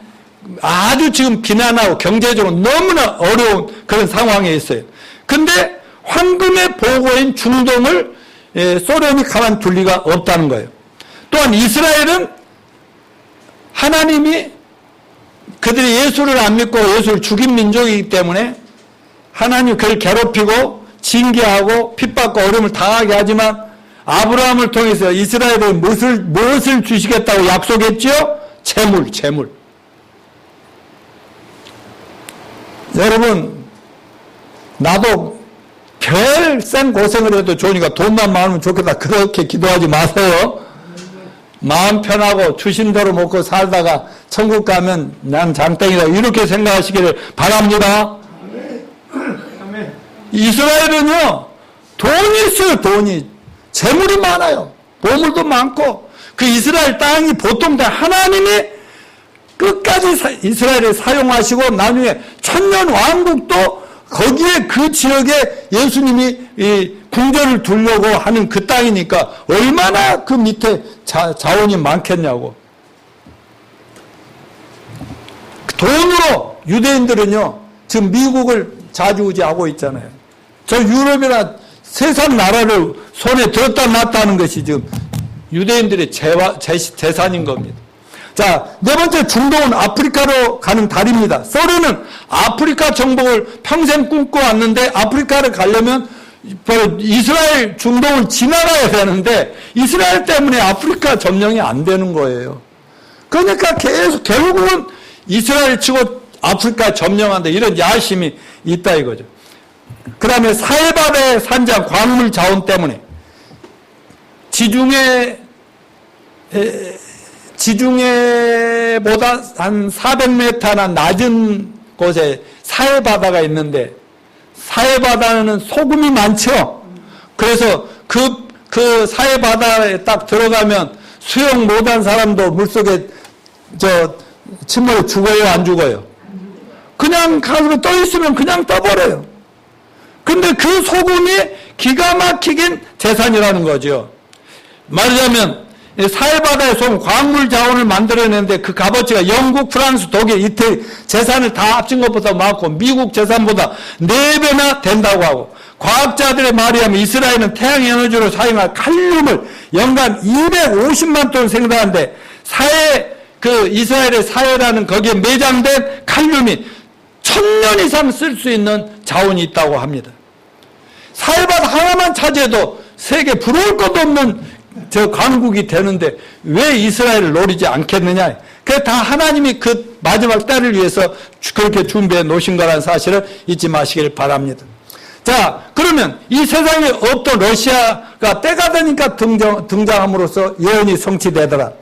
아주 지금 비난하고 경제적으로 너무나 어려운 그런 상황에 있어요. 근데 황금의 보고인 중동을 소련이 가만둘 리가 없다는 거예요. 또한 이스라엘은 하나님이 그들이 예수를 안 믿고 예수를 죽인 민족이기 때문에 하나님이 그를 괴롭히고 징계하고 핍박과 어려움을 당하게 하지만 아브라함을 통해서 이스라엘에 무엇을 주시겠다고 약속했죠? 재물. 여러분, 나도 별 생고생을 해도 좋으니까 돈만 많으면 좋겠다. 그렇게 기도하지 마세요. 마음 편하고 주신 대로 먹고 살다가 천국 가면 난 장땡이다. 이렇게 생각하시기를 바랍니다. 이스라엘은요, 돈이 있어요, 돈이. 재물이 많아요. 보물도 많고. 그 이스라엘 땅이 보통 다 하나님이 끝까지 이스라엘을 사용하시고 나중에 천년 왕국도 거기에 그 지역에 예수님이 이 궁전을 두려고 하는 그 땅이니까 얼마나 그 밑에 자원이 많겠냐고. 돈으로 유대인들은요, 지금 미국을 좌지우지하고 있잖아요. 저 유럽이나 세상 나라를 손에 들었다 놨다 하는 것이 지금 유대인들의 재산인 겁니다. 자, 네 번째, 중동은 아프리카로 가는 다리입니다. 소련은 아프리카 정복을 평생 꿈꿔왔는데 아프리카를 가려면 바로 이스라엘 중동을 지나가야 되는데 이스라엘 때문에 아프리카 점령이 안 되는 거예요. 그러니까 계속 결국은 이스라엘 치고 아프리카 점령한다, 이런 야심이 있다 이거죠. 그 다음에 사해바다의 산장 광물 자원 때문에 지중해보다 한 400m나 낮은 곳에 사해바다가 있는데 사해바다는 소금이 많죠. 그래서 그 사해바다에 딱 들어가면 수영 못한 사람도 물속에 침몰에 죽어요, 안 죽어요? 그냥 가서 떠 있으면 그냥 떠버려요. 근데 그 소금이 기가 막히긴 재산이라는 거죠. 말하자면 사해바다의 소금, 광물 자원을 만들어내는데 그 값어치가 영국, 프랑스, 독일, 이태리 재산을 다 합친 것보다 많고 미국 재산보다 4배나 된다고 하고, 과학자들의 말에 의하면 이스라엘은 태양에너지로 사용할 칼륨을 연간 250만 톤 생산하는데 이스라엘의 사해라는 거기에 매장된 칼륨이 1000년 이상 쓸 수 있는 자원이 있다고 합니다. 사해바다 하나만 차지해도 세계 부러울 것도 없는 저 강국이 되는데 왜 이스라엘을 노리지 않겠느냐. 그게 다 하나님이 그 마지막 때를 위해서 그렇게 준비해 놓으신 거라는 사실을 잊지 마시길 바랍니다. 자, 그러면 이 세상에 없던 러시아가 때가 되니까 등장함으로써 예언이 성취되더라.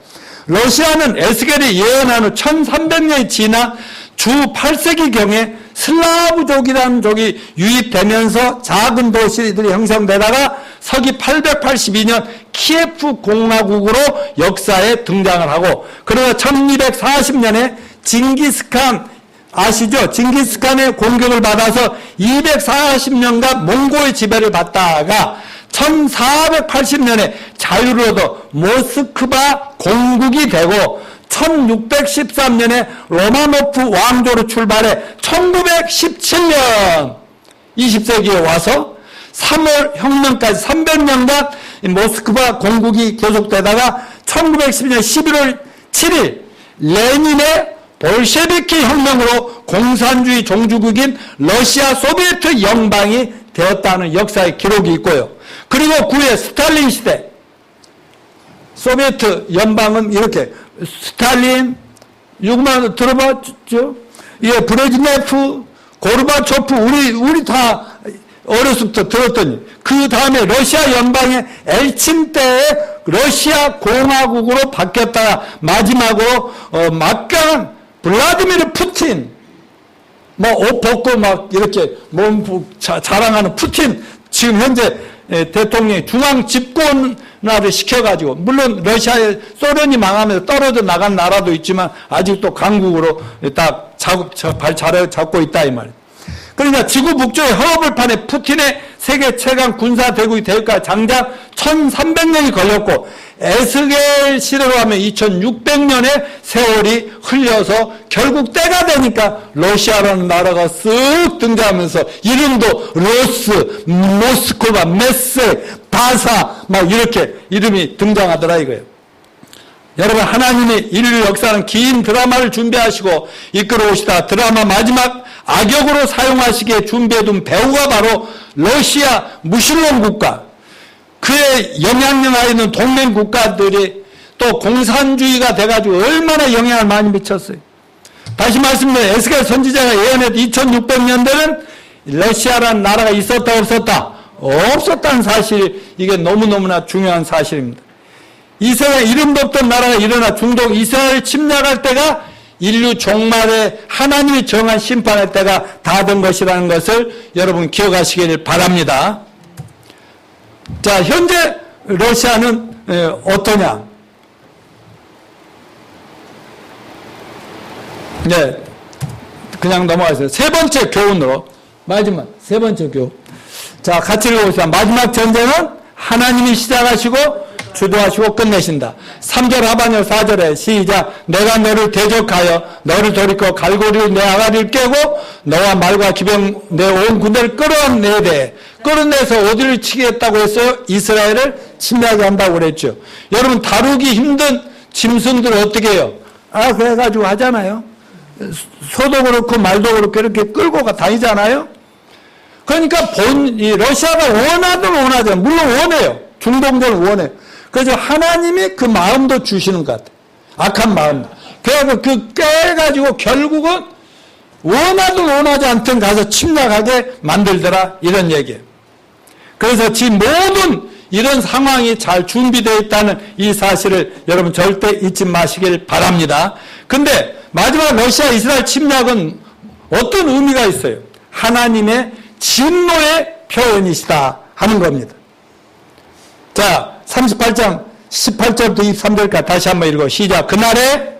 러시아는 에스겔이 예언한 후 1300년이 지나 주 8세기경에 슬라브족이라는 족이 유입되면서 작은 도시들이 형성되다가 서기 882년 키예프 공화국으로 역사에 등장을 하고, 그러나 1240년에 징기스칸 아시죠? 징기스칸의 공격을 받아서 240년간 몽고의 지배를 받다가 1480년에 자유를 얻어 모스크바 공국이 되고 1613년에 로마노프 왕조로 출발해 1917년 20세기에 와서 3월 혁명까지 300년간 모스크바 공국이 계속되다가 1912년 11월 7일 레닌의 볼셰비키 혁명으로 공산주의 종주국인 러시아 소비에트 연방이 되었다는 역사의 기록이 있고요. 그리고 9회 스탈린 시대, 소비에트 연방은 이렇게 스탈린, 누구만 들어봤죠? 예, 브레즈네프, 고르바초프, 우리 다 어렸을 때 들었더니, 그 다음에 러시아 연방의 엘친 때에 러시아 공화국으로 바뀌었다가 마지막으로 막강한 블라디미르 푸틴, 옷 벗고 막 이렇게 몸 자랑하는 푸틴, 지금 현재 대통령이 중앙 집권화를 시켜가지고, 물론 러시아에 소련이 망하면서 떨어져 나간 나라도 있지만 아직도 강국으로 딱 발 잘 잡고 있다 이 말이에요. 그러니까 지구 북쪽의 허허벌판에 푸틴의 세계 최강 군사 대국이 될까 장작 1300년이 걸렸고, 에스겔 시대로 하면 2600년의 세월이 흘려서 결국 때가 되니까 러시아라는 나라가 쓱 등장하면서 이름도 로스, 모스크바, 메세, 바사 막 이렇게 이름이 등장하더라 이거예요. 여러분, 하나님이 인류 역사는 긴 드라마를 준비하시고 이끌어오시다 드라마 마지막 악역으로 사용하시기에 준비해둔 배우가 바로 러시아 무신론 국가, 그의 영향력 하에 있는 동맹 국가들이 또 공산주의가 돼가지고 얼마나 영향을 많이 미쳤어요. 다시 말씀드려요. 에스겔 선지자가 예언했던 2600년대는 러시아라는 나라가 있었다 없었다? 없었다는 사실, 이게 너무너무나 중요한 사실입니다. 이스라엘 이름도 없던 나라가 일어나 중동 이스라엘을 침략할 때가 인류 종말에 하나님이 정한 심판할 때가 다 된 것이라는 것을 여러분 기억하시길 바랍니다. 자, 현재 러시아는 어떠냐? 네, 그냥 넘어가세요. 세 번째 교훈으로, 마지막 세 번째 교훈. 자, 같이 읽어보시다. 마지막 전쟁은 하나님이 시작하시고 주도하시고 끝내신다. 3절 하반절 4절에 시작. 내가 너를 대적하여 너를 돌이켜 갈고리를 내 아가리를 깨고 너와 말과 기병 내 온 군대를 끌어내서 어디를 치겠다고 했어요? 이스라엘을 침략하게 한다고 그랬죠. 여러분, 다루기 힘든 짐승들을 어떻게 해요? 그래가지고 하잖아요. 소도 그렇고 말도 그렇고 이렇게 끌고 다니잖아요. 그러니까 이 러시아가 원하든 원하든, 물론 원해요. 중동전을 원해요. 그래서 하나님이 그 마음도 주시는 것 같아요. 악한 마음. 그래서 깨가지고 결국은 원하든 원하지 않든 가서 침략하게 만들더라, 이런 얘기예요. 그래서 지금 모든 이런 상황이 잘 준비되어 있다는 이 사실을 여러분 절대 잊지 마시길 바랍니다. 근데 마지막 러시아 이스라엘 침략은 어떤 의미가 있어요? 하나님의 진노의 표현이시다 하는 겁니다. 자, 38장 18절부터 23절까지 다시 한번 읽어. 시작. 그날에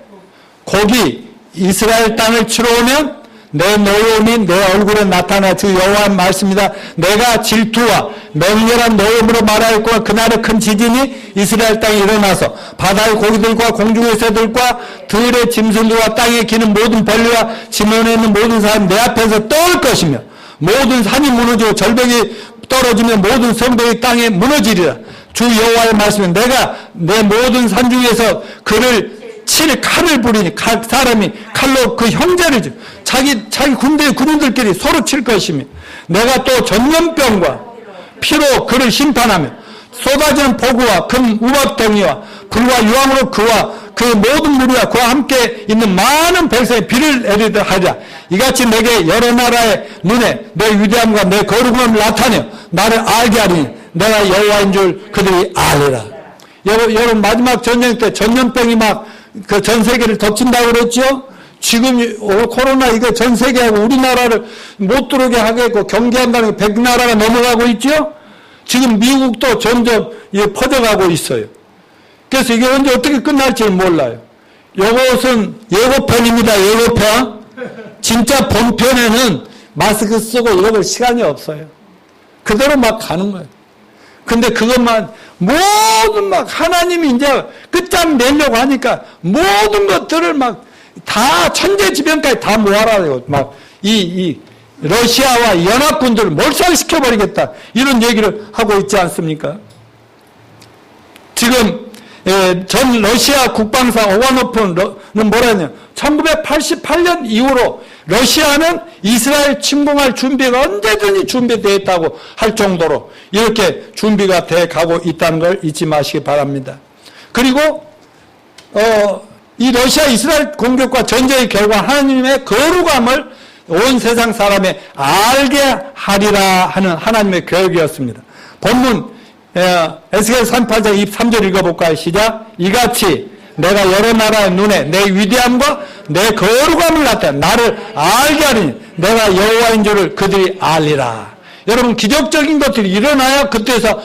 곡이 이스라엘 땅을 치러 오면 내 노여움이 내 얼굴에 나타나 주 여호와의 말씀이다. 내가 질투와 맹렬한 노여움으로 말하였구나. 그날에 큰 지진이 이스라엘 땅에 일어나서 바다의 고기들과 공중의 새들과 들의 짐승들과 땅에 기는 모든 벌레와 지면에 있는 모든 사람 내 앞에서 떠올 것이며 모든 산이 무너지고 절벽이 떨어지며 모든 성벽이 땅에 무너지리라. 주 여호와의 말씀은 내가 내 모든 산 중에서 그를 칠 칼을 부리니 사람이 칼로 그 형제를 자기 군대의 군인들끼리 서로 칠 것이며 내가 또 전염병과 피로 그를 심판하며 쏟아지는 폭우와 큰 우박덩이와 불과 유황으로 그와 그 모든 무리와 그와 함께 있는 많은 백성의 비를 내리듯 하리라. 이같이 내게 여러 나라의 눈에 내 위대함과 내 거룩함을 나타내 나를 알게 하리니 내가 여호와인 줄 그들이 알리라. 여러분, 마지막 전쟁 때 전염병이 막 그 전 세계를 덮친다고 그랬죠? 지금 코로나 이거 전 세계하고 우리나라를 못 들어오게 하겠고 경계한다는 게 100나라가 넘어가고 있죠? 지금 미국도 점점 퍼져가고 있어요. 그래서 이게 언제 어떻게 끝날지 몰라요. 이것은 예고편입니다. 예고편. 진짜 본편에는 마스크 쓰고 이럴 시간이 없어요. 그대로 막 가는 거예요. 근데 그것만 모든 막 하나님이 이제 끝장 내려고 하니까 모든 것들을 막 다 천재지변까지 다 모아라요. 막 이 러시아와 연합군들을 몰살시켜버리겠다, 이런 얘기를 하고 있지 않습니까? 지금 전 러시아 국방사 오가노프는 뭐라 했냐, 1988년 이후로 러시아는 이스라엘 침공할 준비가 언제든지 준비되어 있다고 할 정도로 이렇게 준비가 돼 가고 있다는 걸 잊지 마시기 바랍니다. 그리고 이 러시아 이스라엘 공격과 전쟁의 결과 하나님의 거룩함을 온 세상 사람에 알게 하리라 하는 하나님의 계획이었습니다. 본문 에스겔 38장 23절 읽어볼까요? 시작. 이같이 내가 여러 나라의 눈에 내 위대함과 내 거룩함을 나타내 나를 알게 하리니 내가 여호와인 줄을 그들이 알리라. 여러분 기적적인 것들이 일어나야 그때서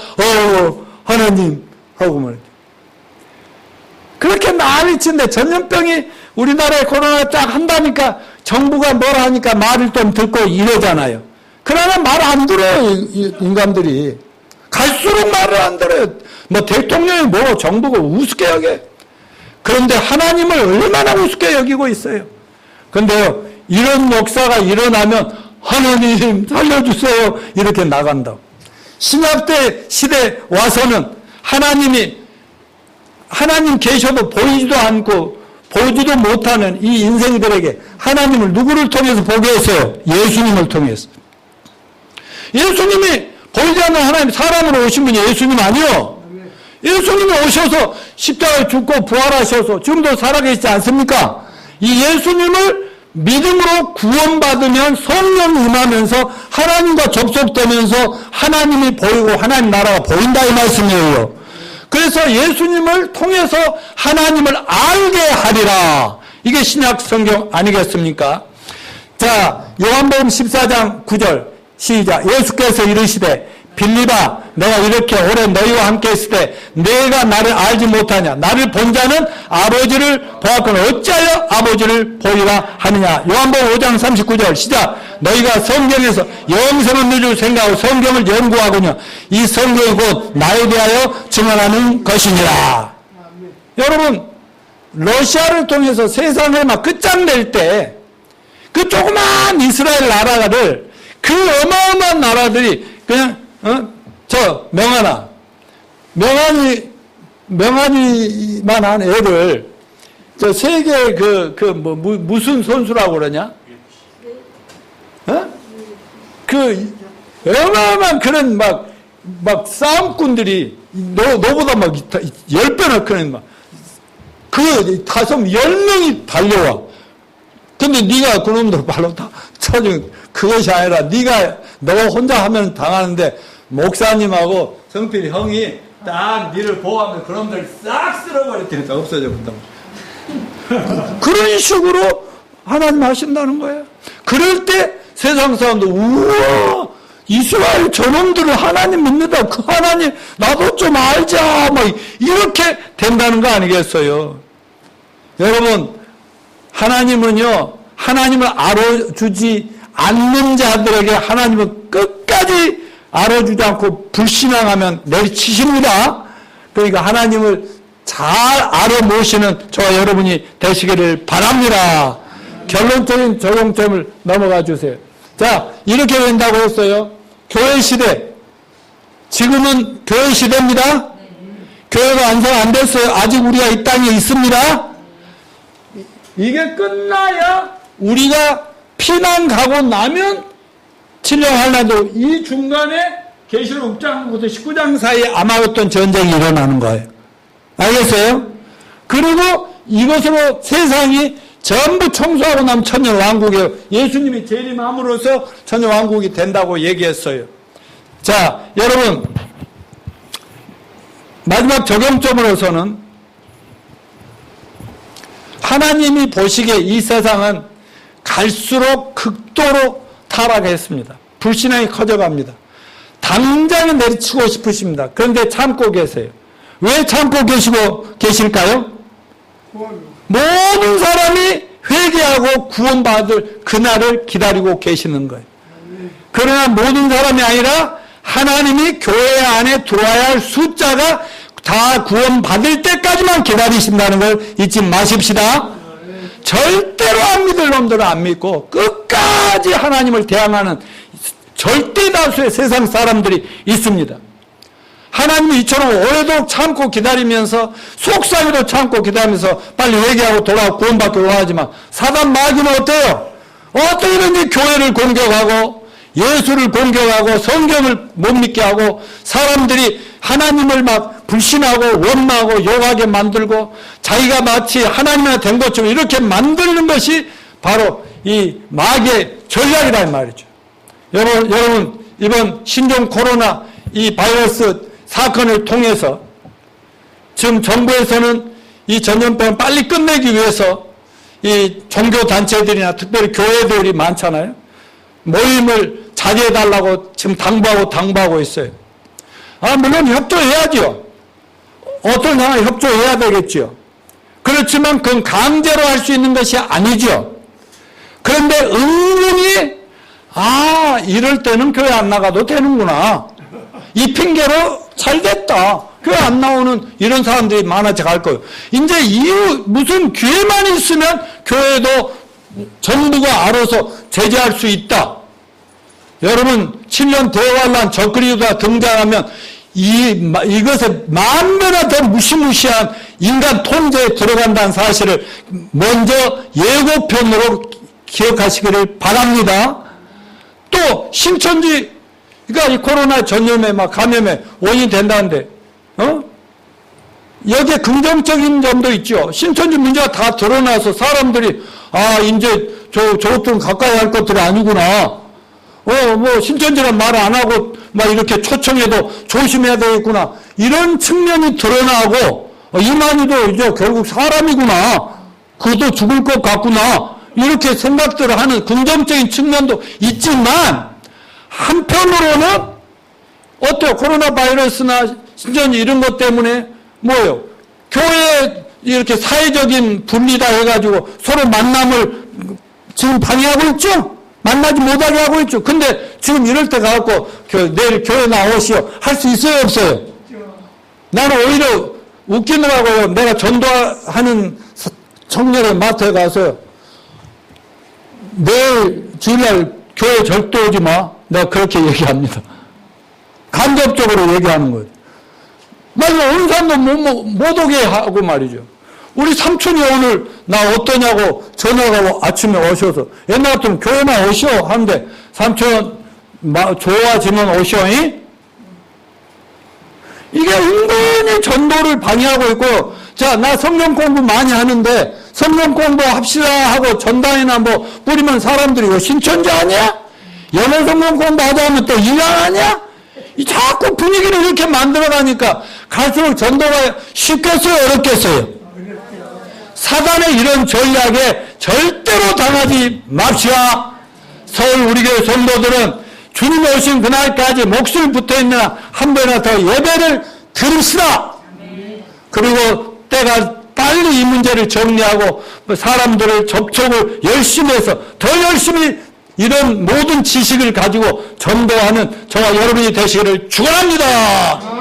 하나님 하고 말이죠. 그렇게 난리친데 전염병이 우리나라에 코로나 딱 한다니까 정부가 뭐라 하니까 말을 좀 듣고 이러잖아요. 그러나 말 안 들어요, 인간들이. 갈수록 말을 안 들어요. 뭐 대통령이 뭐 정부가 우습게 여겨. 그런데 하나님을 얼마나 우습게 여기고 있어요. 그런데요, 이런 역사가 일어나면 하나님 살려주세요 이렇게 나간다고. 신약대 시대 와서는 하나님 계셔도 보이지도 않고 보지도 못하는 이 인생들에게 하나님을 누구를 통해서 보게 했어요? 예수님을 통해서. 예수님이 보이지 않는 하나님, 사람으로 오신 분이 예수님 아니요? 예수님이 오셔서 십자가에 죽고 부활하셔서 지금도 살아계시지 않습니까? 이 예수님을 믿음으로 구원받으면 성령이 임하면서 하나님과 접속되면서 하나님이 보이고 하나님 나라가 보인다 이 말씀이에요. 그래서 예수님을 통해서 하나님을 알게 하리라. 이게 신약 성경 아니겠습니까? 자, 요한복음 14장 9절 시작. 예수께서 이르시되 빌립아 내가 이렇게 오래 너희와 함께 있을 때 내가 나를 알지 못하냐. 나를 본 자는 아버지를 보았거늘 어찌하여 아버지를 보이라 하느냐. 요한복음 5장 39절 시작. 너희가 성경에서 영생을 누릴 생각하고 성경을 연구하거냐. 이 성경이 곧 나에 대하여 증언하는 것이니라. 여러분 러시아를 통해서 세상을 막 끝장낼 때 그 조그만 이스라엘 나라를 그 어마어마한 나라들이 그냥 명한이만한 애를 저 세계 무슨 선수라고 그러냐? 그 어마어마한 그런 막 싸움꾼들이 너보다 막 10배나 크는 그 가슴 10명이 달려와. 근데 네가 그놈들 발로 다 쳐준 그것이 아니라 너 혼자 하면 당하는데 목사님하고 성필이 형이 딱 니를 보호하면 그놈들 싹 쓸어버렸더니 없어져 본다. 그런 식으로 하나님 하신다는 거예요. 그럴 때 세상 사람들 우와 이스라엘 저놈들을 하나님 믿는다. 그 하나님 나도 좀 알자. 막 이렇게 된다는 거 아니겠어요. 여러분 하나님은요 하나님을 알아주지 않는 자들에게 하나님을 끝까지 알아주지 않고 불신앙하면 내리치십니다. 그러니까 하나님을 잘 알아모시는 저와 여러분이 되시기를 바랍니다. 결론적인 적용점을 넘어가 주세요. 자, 이렇게 된다고 했어요. 교회 시대. 지금은 교회 시대입니다. 교회가 완성 안 됐어요. 아직 우리가 이 땅에 있습니다. 이게 끝나야 우리가 피난 가고 나면 진령하려도 이 중간에 계시록 6장부터 19장 사이에 아마 어떤 전쟁이 일어나는 거예요. 알겠어요? 그리고 이것으로 세상이 전부 청소하고 나면 천년왕국이에요. 예수님이 재림함으로써 천년왕국이 된다고 얘기했어요. 자, 여러분 마지막 적용점으로서는 하나님이 보시기에 이 세상은 갈수록 극도로 타락했습니다. 불신앙이 커져갑니다. 당장에 내리치고 싶으십니다. 그런데 참고 계세요. 왜 참고 계실까요? 모든 사람이 회개하고 구원받을 그날을 기다리고 계시는 거예요. 그러나 모든 사람이 아니라 하나님이 교회 안에 들어와야 할 숫자가 다 구원받을 때까지만 기다리신다는 걸 잊지 마십시다. 절대로 안 믿을 놈들은 안 믿고 끝까지 하나님을 대항하는 절대 다수의 세상 사람들이 있습니다. 하나님이 이처럼 오래도록 참고 기다리면서 속삭이도 참고 기다리면서 빨리 회개하고 돌아오고 구원받기 원하지만 사단 마귀는 어때요? 어떻게든지 교회를 공격하고 예수를 공격하고 성경을 못 믿게 하고 사람들이 하나님을 막 불신하고 원망하고 욕하게 만들고 자기가 마치 하나님이나 된 것처럼 이렇게 만드는 것이 바로 이 마귀의 전략이란 말이죠. 여러분 이번 신종 코로나 이 바이러스 사건을 통해서 지금 정부에서는 이 전염병을 빨리 끝내기 위해서 이 종교단체들이나 특별히 교회들이 많잖아요. 모임을 자제해달라고 지금 당부하고 있어요. 물론 협조해야죠. 어떤 상황에 협조해야 되겠죠. 그렇지만 그건 강제로 할 수 있는 것이 아니죠. 그런데 은근히 이럴 때는 교회 안 나가도 되는구나. 이 핑계로 잘 됐다. 교회 안 나오는 이런 사람들이 많아져 갈 거예요. 이제 이유 무슨 기회만 있으면 교회도 정부가 알아서 제재할 수 있다. 여러분 7년 대환란 적그리스도가 등장하면 이것에 만 배나 더 무시무시한 인간 통제에 들어간다는 사실을 먼저 예고편으로 기억하시기를 바랍니다. 또 신천지 그러니까 이 코로나 전염에 감염에 원인이 된다는데 여기에 긍정적인 점도 있죠. 신천지 문제가 다 드러나서 사람들이 이제 저것들은 가까이 할 것들이 아니구나. 신천지란 말 안 하고 이렇게 초청해도 조심해야 되겠구나. 이런 측면이 드러나고 이만희도 이제 결국 사람이구나. 그도 죽을 것 같구나. 이렇게 생각들을 하는 긍정적인 측면도 있지만 한편으로는 어때요? 코로나 바이러스나 신천지 이런 것 때문에 뭐예요? 교회 이렇게 사회적인 분리다 해가지고 서로 만남을 지금 방해하고 있죠? 만나지 못하게 하고 있죠. 근데 지금 이럴 때 가갖고 내일 교회 나오시오. 할 수 있어요? 없어요? 나는 오히려 웃기더라고요. 내가 전도하는 청년의 마트에 가서 내일 주일날 교회 절대 오지 마. 내가 그렇게 얘기합니다. 간접적으로 얘기하는 거예요. 맞아, 어느 사람도 못 오게 하고 말이죠. 우리 삼촌이 오늘 나 어떠냐고 전화가 아침에 오셔서 옛날 같으면 교회만 오시오 하는데 삼촌 좋아지면 오시오이? 이게 은근히 전도를 방해하고 있고요. 자, 나 성경 공부 많이 하는데 성경 공부 합시다 하고 전단이나 뿌리면 사람들이 이거 신천지 아니야? 연애 성경 공부하다 하면 또 이양 아니야? 자꾸 분위기를 이렇게 만들어가니까 갈수록 전도가 쉽겠어요? 어렵겠어요? 사단의 이런 전략에 절대로 당하지 맙시다. 서울 우리 교회 성도들은 주님 오신 그날까지 목숨이 붙어있는 한 번이나 더 예배를 드립시다. 그리고 때가 빨리 이 문제를 정리하고 사람들을 접촉을 열심히 해서 더 열심히 이런 모든 지식을 가지고 전도하는 저와 여러분이 되시기를 축원합니다.